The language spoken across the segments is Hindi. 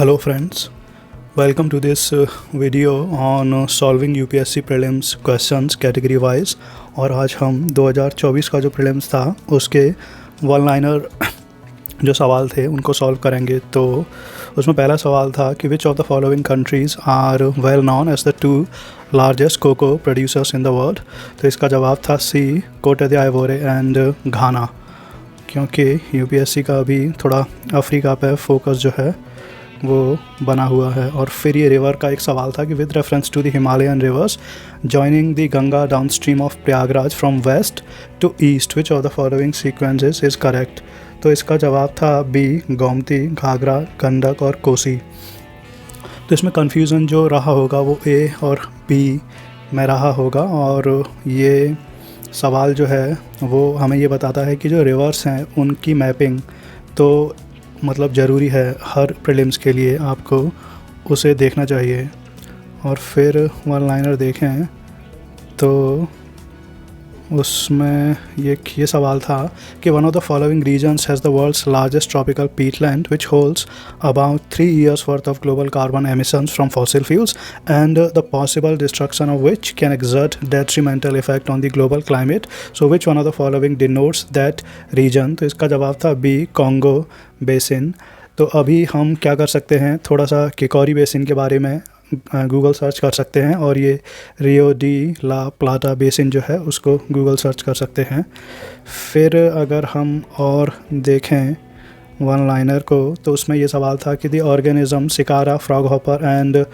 Hello friends, welcome to this video on solving UPSC prelims questions category wise। और आज हम 2024 का जो prelims था उसके वन लाइनर जो सवाल थे उनको सॉल्व करेंगे। तो उसमें पहला सवाल था कि which of the following countries are well known as the two largest cocoa producers in the world. तो इसका जवाब था सी, कोटे द आइवोरे एंड घाना, क्योंकि यूपीएससी का अभी थोड़ा अफ्रीका पे फोकस जो है वो बना हुआ है। और फिर ये रिवर का एक सवाल था कि with reference to the Himalayan rivers joining the Ganga downstream of Prayagraj from west to east which of the following sequences is correct. तो इसका जवाब था बी, गोमती, घाघरा, गंडक और कोसी। तो इसमें कन्फ्यूज़न जो रहा होगा वो ए और बी में रहा होगा। और ये सवाल जो है वो हमें ये बताता है कि जो रिवर्स हैं उनकी मैपिंग तो मतलब ज़रूरी है, हर प्रीलिम्स के लिए आपको उसे देखना चाहिए। और फिर वन लाइनर देखें तो उसमें ये सवाल था कि one of the following regions has the world's largest tropical peatland which holds about 3 years worth of global carbon emissions from fossil fuels and the possible destruction of which can exert detrimental effect on the global climate. So which one of the following denotes that region? तो इसका जवाब था बी, कॉन्गो बेसिन। तो अभी हम क्या कर सकते हैं, थोड़ा सा किकोरी बेसिन के बारे में गूगल सर्च कर सकते हैं और ये रियो डी ला प्लाटा बेसिन जो है उसको गूगल सर्च कर सकते हैं। फिर अगर हम और देखें वन लाइनर को तो उसमें ये सवाल था कि the organism cicada, froghopper and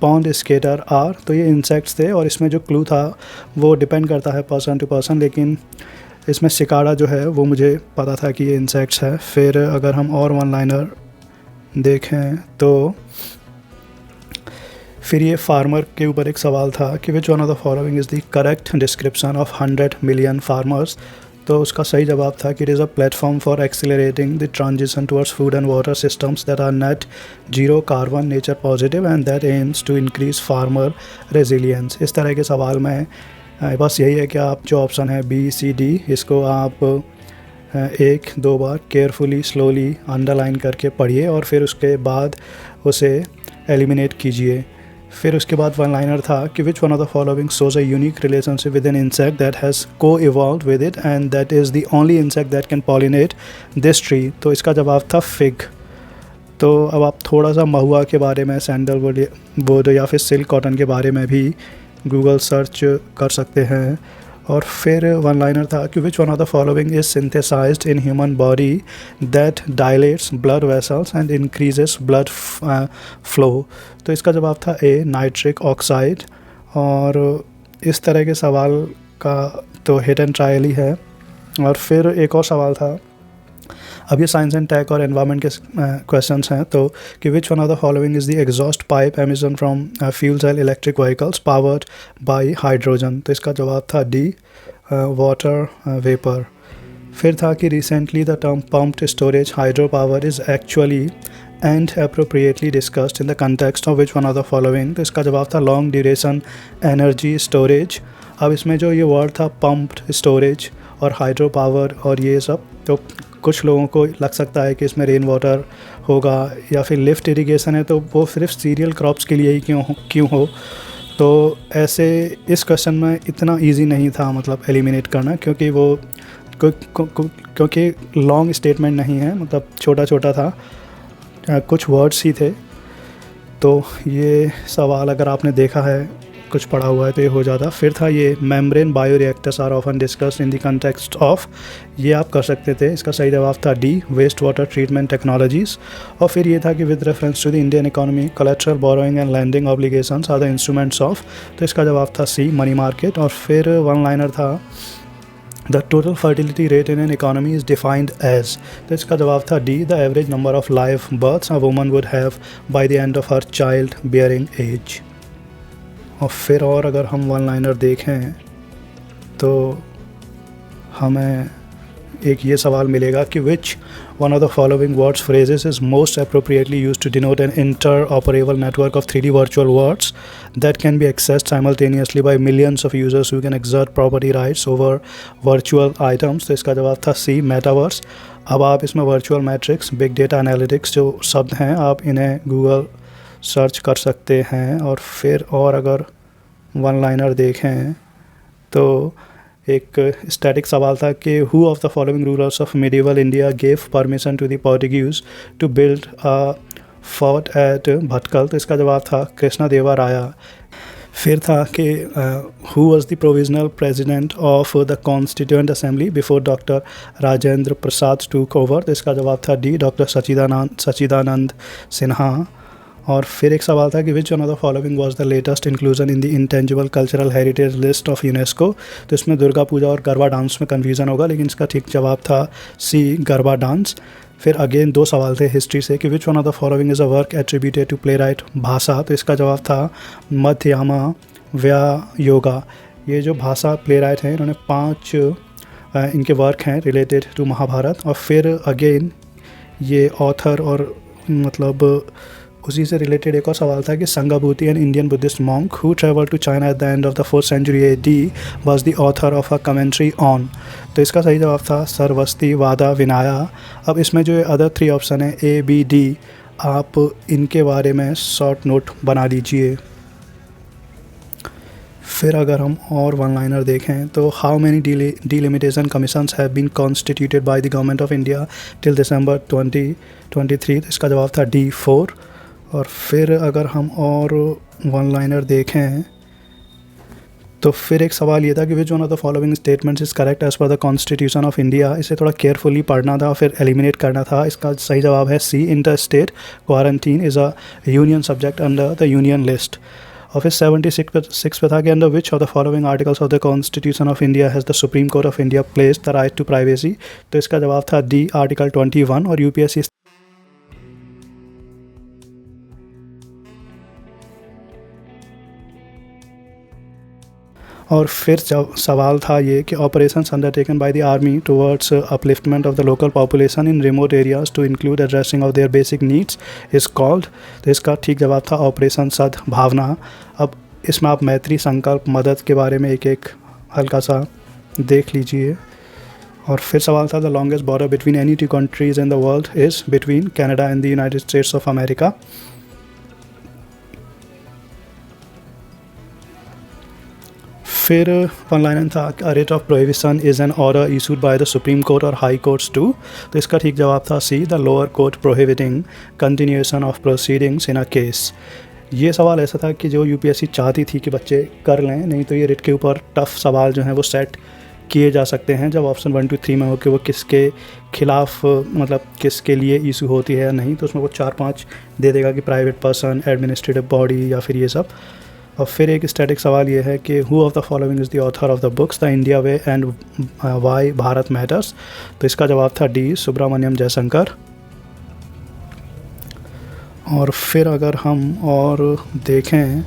pond skater are. तो ये इंसेक्ट्स थे और इसमें जो क्लू था वो डिपेंड करता है पर्सन टू पर्सन, लेकिन इसमें सिकारा जो है वो मुझे पता था कि ये इंसेक्ट्स है। फिर अगर हम और वन लाइनर देखें तो फिर ये फार्मर के ऊपर एक सवाल था कि which one of the following is the correct description of 100 million farmers. तो उसका सही जवाब था कि it is a platform for accelerating the transition towards food and water systems that are net zero carbon, nature positive and that aims to increase farmer resilience. इस तरह के सवाल में बस यही है कि आप जो ऑप्शन है बी, सी, डी इसको आप एक दो बार केयरफुली स्लोली अंडरलाइन करके पढ़िए और फिर उसके बाद उसे एलिमिनेट कीजिए। फिर उसके बाद वन लाइनर था कि which one of the following shows a unique relationship with an insect that has coevolve with it and that is the only insect that can pollinate this tree. तो इसका जवाब था फिग। तो अब आप थोड़ा सा महुआ के बारे में, सैंडलवुड या फिर सिल्क कॉटन के बारे में भी गूगल सर्च कर सकते हैं। और फिर वन लाइनर था कि which one of the following is synthesized in human body that dilates blood vessels and increases blood flow. तो इसका जवाब था ए, नाइट्रिक ऑक्साइड। और इस तरह के सवाल का तो हिट एंड ट्रायल ही है। और फिर एक और सवाल था, अब ये साइंस एंड टेक और एनवायरनमेंट के क्वेश्चंस हैं, तो कि which one of the following is the exhaust pipe emission from fuel cell electric vehicles powered by hydrogen. तो इसका जवाब था डी, वाटर वेपर। फिर था कि recently the term pumped storage hydro power is actually and appropriately discussed in the context of which one of the following। तो इसका जवाब था लॉन्ग ड्यूरेशन एनर्जी स्टोरेज। अब इसमें जो ये वर्ड था पम्प्ड स्टोरेज और हाइड्रो पावर और ये सब, तो कुछ लोगों को लग सकता है कि इसमें रेन वाटर होगा या फिर लिफ्ट इरिगेशन है, तो वो सिर्फ सीरियल क्रॉप्स के लिए ही क्यों हो। तो ऐसे इस क्वेश्चन में इतना इजी नहीं था मतलब एलिमिनेट करना, क्योंकि वो क्योंकि लॉन्ग स्टेटमेंट नहीं है, मतलब छोटा छोटा था, कुछ वर्ड्स ही थे। तो ये सवाल अगर आपने देखा है, कुछ पढ़ा हुआ है तो ये हो जाता। फिर था ये membrane bioreactors are often discussed in the context of, ये आप कर सकते थे। इसका सही जवाब था D, waste water treatment technologies. और फिर ये था कि with reference to the Indian economy collateral borrowing and lending obligations are the instruments of. तो इसका जवाब था सी, मनी मार्केट। और फिर वन लाइनर था the total fertility rate in an economy is defined as. तो इसका जवाब था D, the average number of live births a woman would have by the end of her child bearing age. और फिर और अगर हम वन लाइनर देखें तो हमें एक ये सवाल मिलेगा कि which one of the following words phrases is most appropriately use to denote an interoperable network of 3D virtual worlds that can be accessed simultaneously by millions of users who can exert property rights over virtual items. तो इसका जवाब था सी, मेटावर्स। अब आप इसमें virtual matrix, big data analytics जो शब्द हैं आप इन्हें गूगल सर्च कर सकते हैं। और फिर और अगर वन लाइनर देखें तो एक स्टैटिक सवाल था कि who of the following rulers of medieval India gave permission to the Portuguese to build a fort at Bhatkal. तो इसका जवाब था कृष्णा देवा राया। फिर था कि who was the provisional president of the constituent assembly before doctor Rajendra Prasad took over. तो इसका जवाब था डी, डॉक्टर सच्चिदानंद सिन्हा। और फिर एक सवाल था कि which one of the following was the latest inclusion in the intangible cultural heritage list of UNESCO. तो इसमें दुर्गा पूजा और गरबा डांस में कन्फ्यूज़न होगा, लेकिन इसका ठीक जवाब था सी, गरबा डांस। फिर अगेन दो सवाल थे हिस्ट्री से कि which one of the following is a work attributed to playwright Bhasa. तो इसका जवाब था मध्यमा व्यायोगा। ये जो भाषा प्ले राइट हैं इन्होंने 5 इनके वर्क हैं रिलेटेड टू महाभारत। और फिर अगेन ये ऑथर और मतलब उसी से रिलेटेड एक और सवाल था कि Sanghabhuti an Indian Buddhist monk who travel to China at the end of the 4th century AD was the author of a commentary on. तो इसका सही जवाब था सरस्वती वादा विनाया। अब इसमें जो अदर 3 ऑप्शन है A, B, D, आप इनके बारे में शॉर्ट नोट बना लीजिए। फिर अगर हम और वन लाइनर देखें तो how many delimitation commissions have been constituted by the government of India till December 2023। तो इसका जवाब था D, 4। और फिर अगर हम और वन लाइनर देखें तो फिर एक सवाल ये था कि which one of the following statements is correct as per the constitution of India. इसे थोड़ा केयरफुली पढ़ना था, फिर एलिमिनेट करना था। इसका सही जवाब है C, interstate quarantine is a union subject under the union list. और फिर 76 पे था कि under which of the following articles of the constitution of India has the supreme court of India place the right to privacy. तो इसका जवाब था डी, आर्टिकल 21। और यूपीएससी और फिर सवाल था ये कि operations undertaken by the army towards upliftment of the local population in remote areas to include addressing of their basic needs is called. तो इसका ठीक जवाब था ऑपरेशन सद्भावना। अब इसमें आप मैत्री, संकल्प, मदद के बारे में एक एक हल्का सा देख लीजिए। और फिर सवाल था the longest border between any 2 countries in the world is between Canada and the United States of America. फिर वन लाइन था a writ of prohibition is an order issued by the supreme court और हाई कोर्ट्स टू। तो इसका ठीक जवाब था C, the lower court prohibiting continuation of proceedings in a case. ये सवाल ऐसा था कि जो यूपीएससी चाहती थी कि बच्चे कर लें, नहीं तो ये रिट के ऊपर टफ सवाल जो हैं वो सेट किए जा सकते हैं जब ऑप्शन 1, 2, 3 में हो कि वो किसके खिलाफ मतलब किसके लिए इशू होती है या नहीं। तो उसमें वो 4-5 दे देगा कि प्राइवेट पर्सन, एडमिनिस्ट्रेटिव बॉडी या फिर ये सब। और फिर एक स्टैटिक सवाल ये है कि who of the following is the author of the books the India way and why Bharat matters. तो इसका जवाब था डी, सुब्रमण्यम जयशंकर। और फिर अगर हम और देखें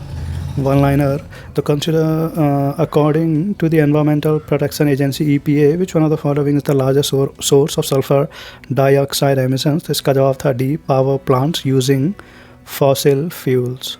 वन लाइनर तो consider according to the environmental protection agency EPA which one of the following is the largest source of sulphur dioxide emissions. तो इसका जवाब था D, power plants using fossil fuels.